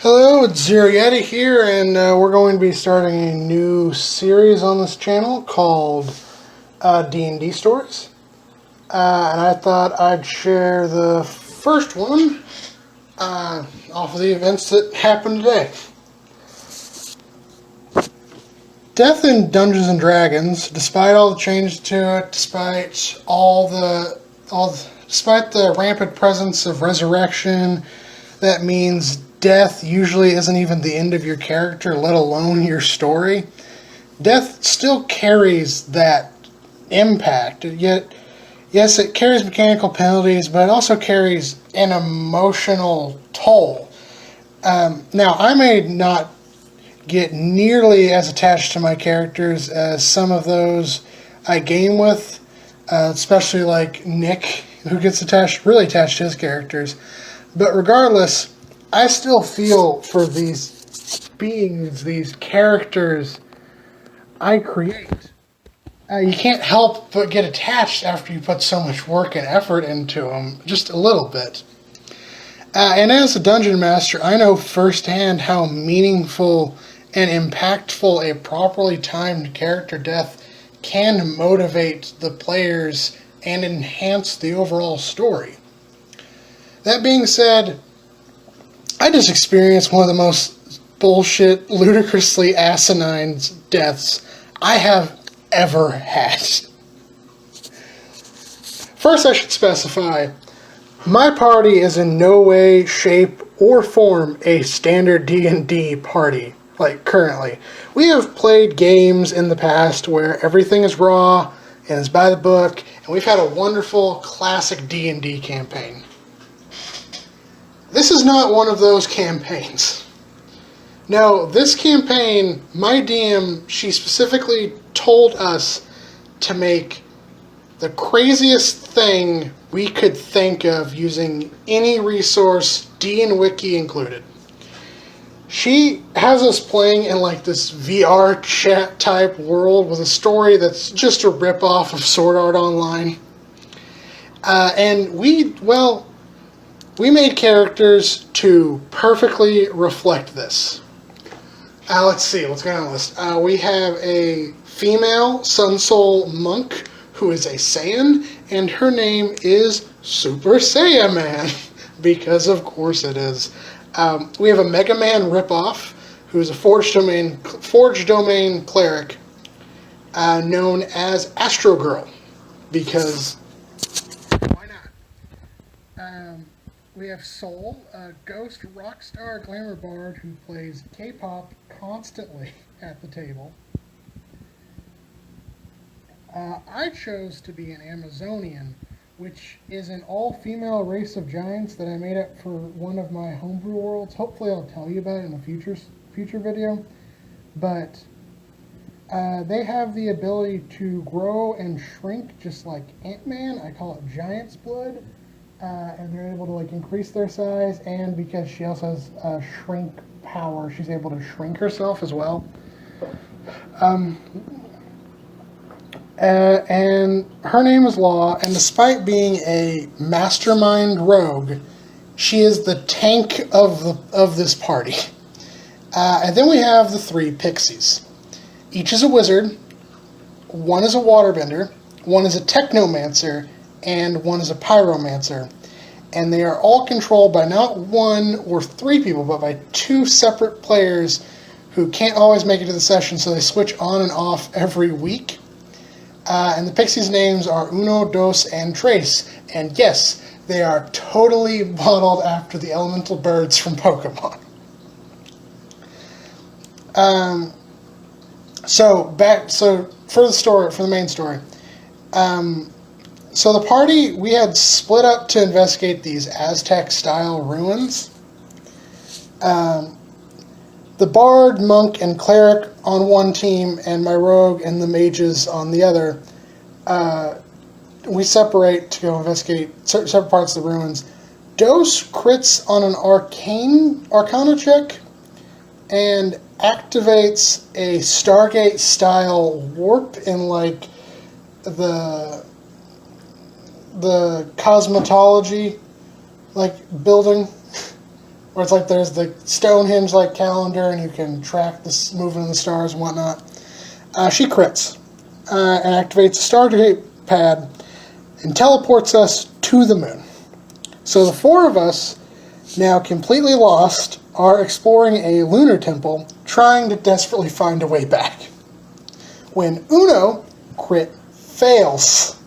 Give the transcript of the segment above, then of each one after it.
Hello, it's Zero Yeti here, and we're going to be starting a new series on this channel called D&D Stories. And I thought I'd share the first one off of the events that happened today. Death in Dungeons and Dragons, despite all the changes to it, despite despite the rampant presence of resurrection, that means death usually isn't even the end of your character, let alone your story. Death still carries that impact. Yet, yes, it carries mechanical penalties, but it also carries an emotional toll. Now, I may not get nearly as attached to my characters as some of those I game with, especially like Nick, who gets really attached to his characters. But regardless, I still feel for these beings, these characters I create. You can't help but get attached after you put so much work and effort into them, just a little bit. And as a dungeon master, I know firsthand how meaningful and impactful a properly timed character death can motivate the players and enhance the overall story. That being said, I just experienced one of the most bullshit, ludicrously asinine deaths I have ever had. First, I should specify, my party is in no way, shape, or form a standard D&D party, like currently. We have played games in the past where everything is raw and is by the book, and we've had a wonderful, classic D&D campaign. This is not one of those campaigns. No, this campaign, my DM, she specifically told us to make the craziest thing we could think of using any resource, D and Wiki included. She has us playing in like this VR chat type world with a story that's just a ripoff of Sword Art Online. And we made characters to perfectly reflect this. Let's see, let's go down the list. We have a female Sun Soul monk who is a Saiyan, and her name is Super Saiyan Man, because of course it is. We have a Mega Man ripoff who is a Forge Domain cleric known as Astro Girl, because why not? We have Soul, a ghost rock star glamour bard who plays K-pop constantly at the table. I chose to be an Amazonian, which is an all-female race of giants that I made up for one of my homebrew worlds. Hopefully I'll tell you about it in a future video. But they have the ability to grow and shrink just like Ant-Man. I call it Giant's Blood. And they're able to like increase their size, and because she also has a shrink power, she's able to shrink herself as well. And her name is Law, and despite being a mastermind rogue, she is the tank of this party. And then we have the three pixies. Each is a wizard, one is a waterbender, one is a technomancer, and one is a pyromancer. And they are all controlled by not one or three people, but by two separate players who can't always make it to the session, so they switch on and off every week. And the pixies' names are Uno, Dos, and Tres. And yes, they are totally modeled after the elemental birds from Pokemon. So for the main story. So the party, we had split up to investigate these Aztec-style ruins. The bard, monk, and cleric on one team, and my rogue and the mages on the other. We separate to go investigate separate parts of the ruins. Dos crits on an Arcana check and activates a Stargate-style warp in like the cosmetology like building where it's like there's the Stonehenge like calendar and you can track the movement of the stars and whatnot. She crits and activates the Stargate pad and teleports us to the moon. So the four of us, now completely lost, are exploring a lunar temple, trying to desperately find a way back. When Uno crit fails,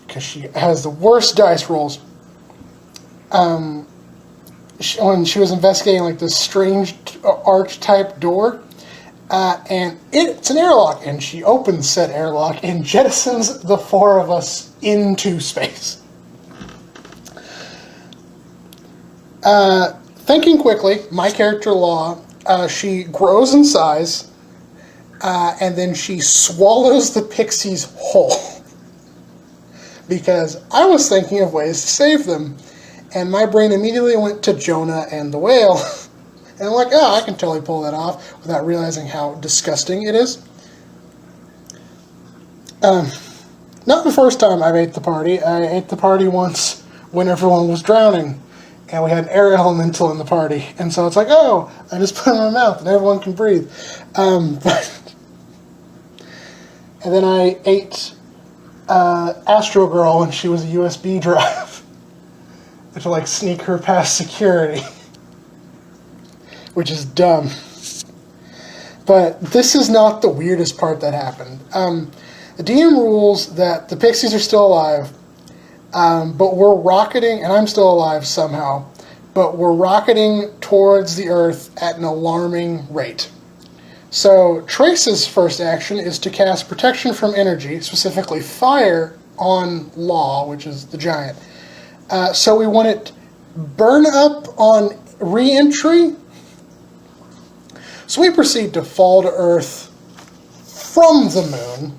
because she has the worst dice rolls. When she was investigating like this strange arch-type door, and it's an airlock, and she opens said airlock and jettisons the four of us into space. Thinking quickly, my character Law, she grows in size, and then she swallows the pixies whole. Because I was thinking of ways to save them, and my brain immediately went to Jonah and the whale. And I'm like, oh, I can totally pull that off without realizing how disgusting it is. Not the first time I've ate the party. I ate the party once when everyone was drowning. And we had an air elemental in the party. And so it's like, oh, I just put it in my mouth and everyone can breathe. And then I ate Astro Girl when she was a USB drive. To like sneak her past security. Which is dumb. But this is not the weirdest part that happened. The DM rules that the pixies are still alive. But we're rocketing, and I'm still alive somehow, but we're rocketing towards the Earth at an alarming rate. So Trace's first action is to cast Protection from Energy, specifically Fire, on Law, which is the giant. So we want it burn up on re-entry. So we proceed to fall to Earth from the moon.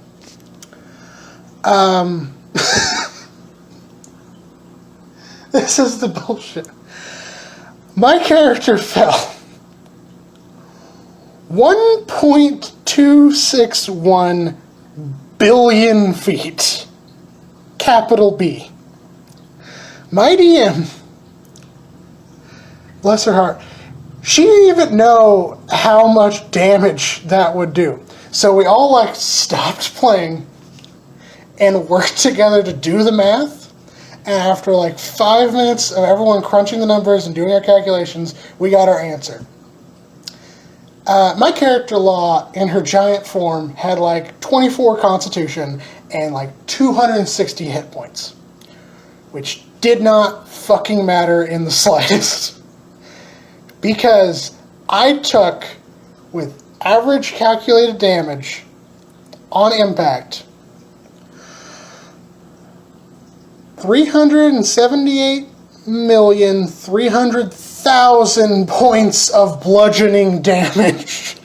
This is the bullshit. My character fell 1.261 billion feet. Capital B. My DM, bless her heart, she didn't even know how much damage that would do. So we all like stopped playing and worked together to do the math. And after like 5 minutes of everyone crunching the numbers and doing our calculations, we got our answer. My character Law, in her giant form, had like 24 constitution and like 260 hit points. Which did not fucking matter in the slightest. Because I took, with average calculated damage on impact, 378,300,000 points of bludgeoning damage.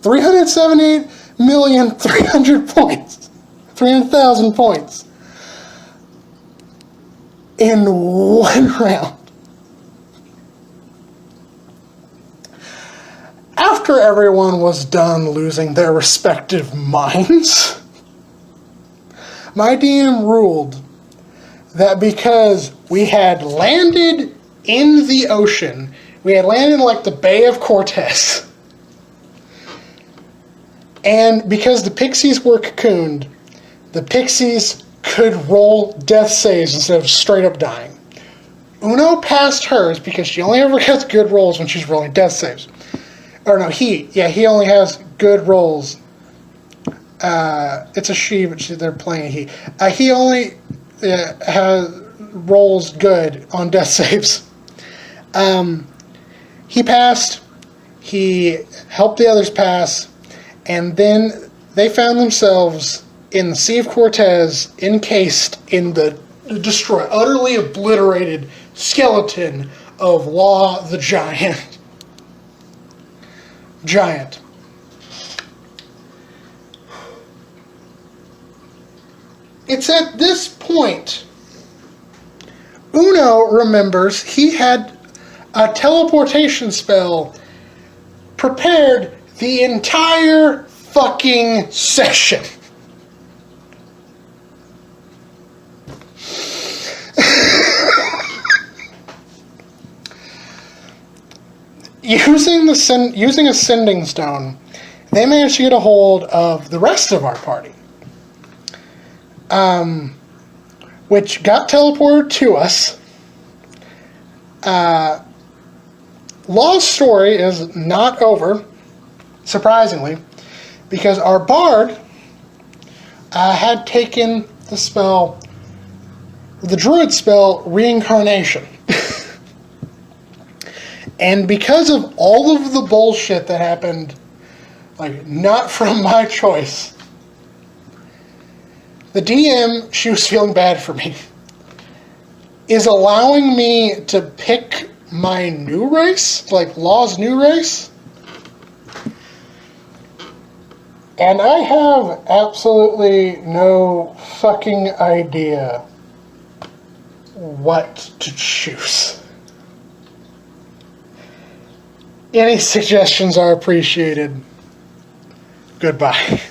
378,300,000 points. 300,000 points. In one round. After everyone was done losing their respective minds, my DM ruled that because we had landed in the ocean, we had landed in like the Bay of Cortez, and because the pixies were cocooned, the pixies could roll death saves instead of straight up dying. Uno passed hers because she only ever gets good rolls when she's rolling death saves. Or no, he only has good rolls. It's a she, but they're playing a he. He only has rolls good on death saves. He passed. He helped the others pass, and then they found themselves in the Sea of Cortez, encased in the destroyed, utterly obliterated skeleton of Law the Giant. Giant. It's at this point Uno remembers he had a teleportation spell prepared the entire fucking session. using a sending stone, they managed to get a hold of the rest of our party, which got teleported to us. Law's story is not over, surprisingly, because our bard had taken the spell, the druid spell, reincarnation. And because of all of the bullshit that happened, like, not from my choice, the DM, she was feeling bad for me, is allowing me to pick my new race, like Law's new race. And I have absolutely no fucking idea what to choose. Any suggestions are appreciated. Goodbye.